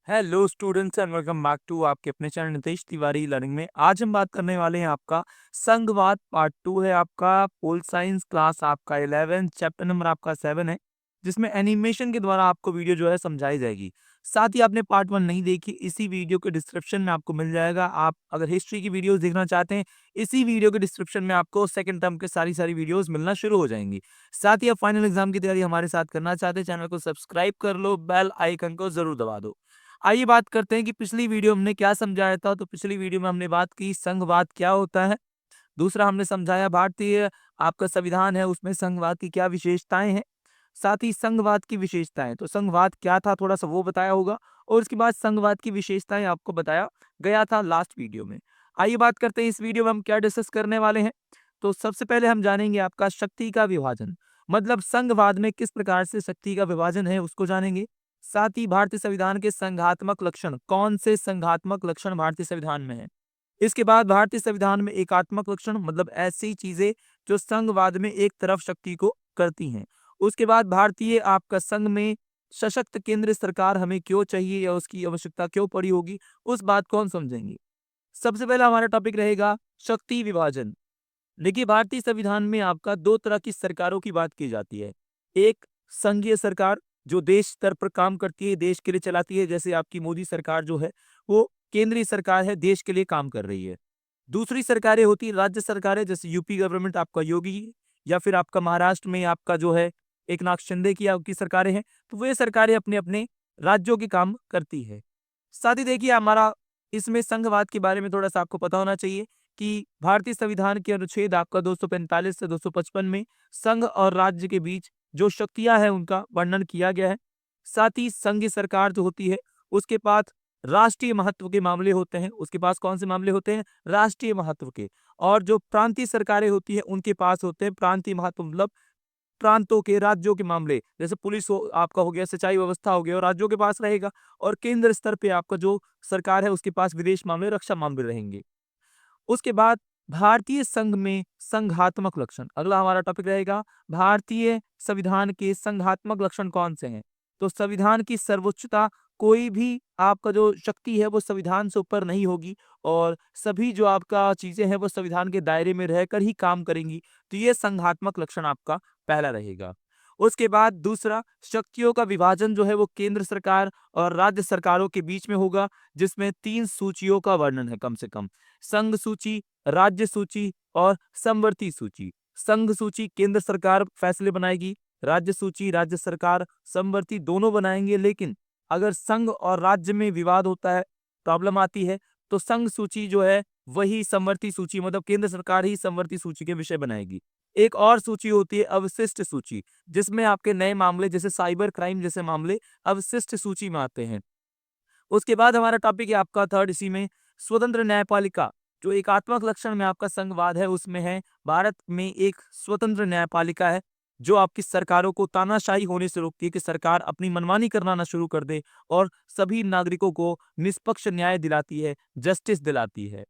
Hello students and welcome back to आपके अपने channel Nitesh Tiwari learning में। आज हम बात करने वाले हैं आपका संघवाद पार्ट 2 है। आपका पोल साइंस क्लास आपका 11 चैप्टर नंबर आपका 7 है, जिसमें एनिमेशन के द्वारा आपको वीडियो जो है समझाई जाएगी। साथ ही आपने पार्ट 1 नहीं देखी, इसी वीडियो के डिस्क्रिप्शन में आपको मिल जाएगा। आप अगर हिस्ट्री की वीडियोस देखना चाहते हैं, इसी वीडियो के डिस्क्रिप्शन में आपको सेकंड टर्म के सारी वीडियोस मिलना शुरू हो जाएंगी। साथ ही आप फाइनल एग्जाम की तैयारी हमारे साथ करना चाहते हैं, चैनल को सब्सक्राइब कर लो, बेल आइकन को जरूर दबा दो। आइए बात करते हैं कि पिछली वीडियो हमने क्या समझाया था। तो पिछली वीडियो में हमने बात की संघवाद क्या होता है। दूसरा हमने समझाया भारतीय आपका संविधान है, उसमें संघवाद की क्या विशेषताएं हैं। साथ ही संघवाद की विशेषताएं, तो संघवाद क्या था थोड़ा सा वो बताया होगा, और उसके बाद संघवाद की विशेषताएं आपको बताया गया था लास्ट वीडियो में। आइए बात करते हैं इस वीडियो में हम क्या डिस्कस करने वाले हैं। तो सबसे पहले हम जानेंगे आपका शक्ति का विभाजन, मतलब संघवाद में किस प्रकार से शक्ति का विभाजन है उसको जानेंगे। साथ ही भारतीय संविधान के संघात्मक लक्षण, कौन से संघात्मक लक्षण भारतीय संविधान में है। इसके बाद भारतीय संविधान में एकात्मक लक्षण, मतलब ऐसी चीजें जो संघवाद में एक तरफ शक्ति को करती हैं। उसके बाद भारतीय आपका संघ में सशक्त केंद्र सरकार हमें क्यों चाहिए या उसकी आवश्यकता क्यों पड़ी होगी, उस बात को हम समझेंगे। सबसे पहला हमारा टॉपिक रहेगा शक्ति विभाजन। देखिए, भारतीय संविधान में आपका दो तरह की सरकारों की बात की जाती है। एक संघीय सरकार जो देश स्तर पर काम करती है, देश के लिए चलाती है, जैसे आपकी मोदी सरकार जो है वो केंद्रीय सरकार है, देश के लिए काम कर रही है। दूसरी सरकारें होती है राज्य सरकारें, जैसे यूपी गवर्नमेंट आपका योगी, या फिर आपका महाराष्ट्र में आपका जो है एक नाथ शिंदे की आपकी सरकारें हैं। तो वे सरकारें अपने अपने राज्यों के काम करती है। साथ ही देखिए, हमारा इसमें संघवाद के बारे में थोड़ा सा आपको पता होना चाहिए कि भारतीय संविधान के अनुच्छेद आपका 245 से 255 में संघ और राज्य के बीच जो शक्तियां हैं उनका वर्णन किया गया है। साथ ही संघीय सरकार जो होती है उसके पास राष्ट्रीय महत्व के मामले होते हैं। उसके पास कौन से मामले होते हैं? राष्ट्रीय महत्व के। और जो प्रांतीय सरकारें होती है उनके पास होते हैं प्रांतीय महत्व, मतलब प्रांतों के, राज्यों के मामले, जैसे पुलिस हो आपका हो गया, सिंचाई व्यवस्था हो गया, और राज्यों के पास रहेगा। और केंद्र स्तर पे आपका जो सरकार है उसके पास विदेश मामले, रक्षा मामले रहेंगे। उसके बाद भारतीय संघ में संघात्मक लक्षण, अगला हमारा टॉपिक रहेगा। भारतीय संविधान के संघात्मक लक्षण कौन से हैं? तो संविधान की सर्वोच्चता, कोई भी आपका जो शक्ति है वो संविधान से ऊपर नहीं होगी, और सभी जो आपका चीजें हैं वो संविधान के दायरे में रहकर ही काम करेंगी। तो ये संघात्मक लक्षण आपका पहला रहेगा। उसके बाद दूसरा, शक्तियों का विभाजन जो है वो केंद्र सरकार और राज्य सरकारों के बीच में होगा, जिसमें 3 सूचियों का वर्णन है कम से कम। संघ सूची, राज्य सूची और समवर्ती सूची। संघ सूची केंद्र सरकार फैसले बनाएगी, राज्य सूची राज्य सरकार, समवर्ती दोनों बनाएंगे। लेकिन अगर संघ और राज्य में विवाद होता है, प्रॉब्लम आती है, तो संघ सूची जो है वही समवर्ती सूची, मतलब केंद्र सरकार ही समवर्ती सूची के विषय बनाएगी। एक और सूची होती है अवशिष्ट सूची, जिसमें आपके नए मामले जैसे साइबर क्राइम जैसे मामले अवशिष्ट सूची में आते हैं। उसके बाद हमारा टॉपिक है आपका थर्ड, इसी में स्वतंत्र न्यायपालिका। जो एकात्मक लक्षण में आपका संघवाद है उसमें है भारत में एक स्वतंत्र न्यायपालिका है, जो आपकी सरकारों को तानाशाही होने से रोकती है कि सरकार अपनी मनमानी करना ना शुरू कर दे, और सभी नागरिकों को निष्पक्ष न्याय दिलाती है, जस्टिस दिलाती है।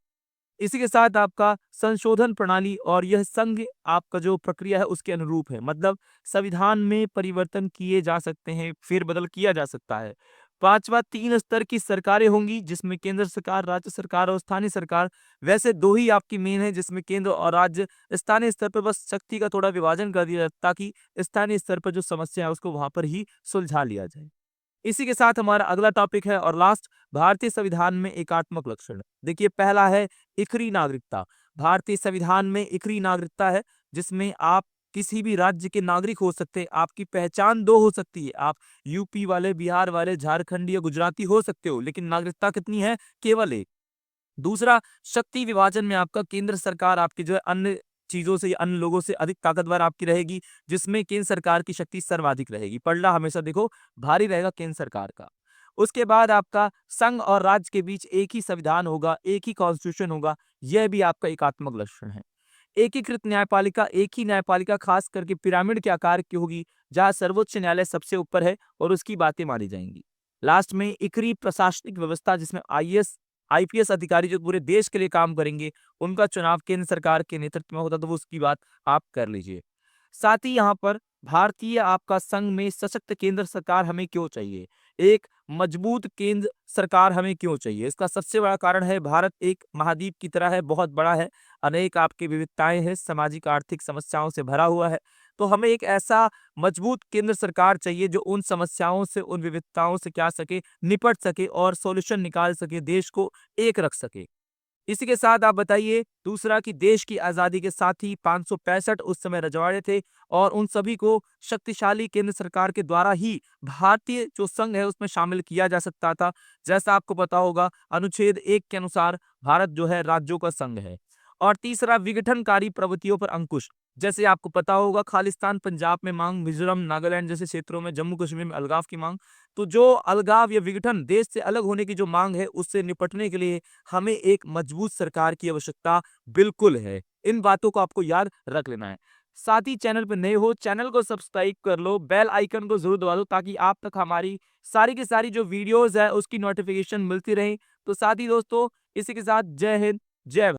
इसी के साथ आपका संशोधन प्रणाली, और यह संघ आपका जो प्रक्रिया है उसके अनुरूप है, मतलब संविधान में परिवर्तन किए जा सकते हैं, फेरबदल किया जा सकता है। पांचवा, 3 स्तर की सरकारें होंगी, जिसमें केंद्र सरकार, राज्य सरकार और स्थानीय सरकार। वैसे दो ही आपकी मेन है, जिसमें केंद्र और राज्य। स्थानीय स्तर पर बस शक्ति का थोड़ा विभाजन कर दिया जाए, ताकि स्थानीय स्तर पर जो समस्या है उसको वहां पर ही सुलझा लिया जाए। इसी के साथ हमारा अगला टॉपिक है और लास्ट, भारतीय संविधान में एकात्मक लक्षण। देखिए, पहला है इकरी नागरिकता। भारतीय संविधान में इकरी नागरिकता है, जिसमें आप किसी भी राज्य के नागरिक हो सकते हैं। आपकी पहचान दो हो सकती है, आप यूपी वाले, बिहार वाले, झारखंडी या गुजराती हो सकते हो, लेकिन नागरिकता कितनी है? केवल एक। दूसरा, शक्ति विभाजन में आपका केंद्र सरकार आपकी जो है अन्य चीजों से, अन्य लोगों से अधिक ताकतवर आपकी रहेगी, जिसमें केंद्र सरकार की शक्ति सर्वाधिक रहेगी। पलड़ा हमेशा देखो भारी रहेगा केंद्र सरकार का। उसके बाद आपका संघ और राज्य के बीच एक ही संविधान होगा, एक ही कॉन्स्टिट्यूशन होगा, यह भी आपका एकात्मक लक्षण है। एकीकृत न्यायपालिका, एक ही न्यायपालिका खास करके पिरामिड के आकार की होगी, जहां सर्वोच्च न्यायालय सबसे ऊपर है और उसकी बातें मानी जाएंगी। लास्ट में इकरी प्रशासनिक व्यवस्था, जिसमें आईएएस आईपीएस अधिकारी जो पूरे देश के लिए काम करेंगे, उनका चुनाव केंद्र सरकार के नेतृत्व में होता, तो वो उसकी बात आप कर लीजिए। साथ ही यहाँ पर भारतीय आपका संघ में सशक्त केंद्र सरकार हमें क्यों चाहिए? एक मजबूत केंद्र सरकार हमें क्यों चाहिए? इसका सबसे बड़ा कारण है भारत एक महाद्वीप की तरह है, बहुत बड़ा है, अनेक आपकी विविधताएँ हैं, सामाजिक आर्थिक समस्याओं से भरा हुआ है। तो हमें एक ऐसा मजबूत केंद्र सरकार चाहिए जो उन समस्याओं से, उन विविधताओं से क्या सके, निपट सके और सॉल्यूशन निकाल सके, देश को एक रख सके। इसी के साथ आप बताइए दूसरा कि देश की आज़ादी के साथ ही 565 उस समय रजवाड़े थे और उन सभी को शक्तिशाली केंद्र सरकार के द्वारा ही भारतीय जो संघ है उसमें शामिल किया जा सकता था। जैसा आपको पता होगा अनुच्छेद 1 के अनुसार भारत जो है राज्यों का संघ है। और तीसरा विघटनकारी प्रवृत्तियों पर अंकुश। जैसे आपको पता होगा खालिस्तान पंजाब में मांग, मिजोरम, नागालैंड जैसे क्षेत्रों में, जम्मू कश्मीर में अलगाव की मांग। तो जो अलगाव या विघटन देश से अलग होने की जो मांग है उससे निपटने के लिए हमें एक मजबूत सरकार की आवश्यकता बिल्कुल है। इन बातों को आपको याद रख लेना है। साथ ही चैनल पे नए हो, चैनल को सब्सक्राइब कर लो, बेल आइकन को ज़रूर दबा दो ताकि आप तक हमारी सारी की सारी जो वीडियोज़ है उसकी नोटिफ़िकेशन मिलती रहे। तो साथ ही दोस्तों इसी के साथ जय हिंद, जय भारत।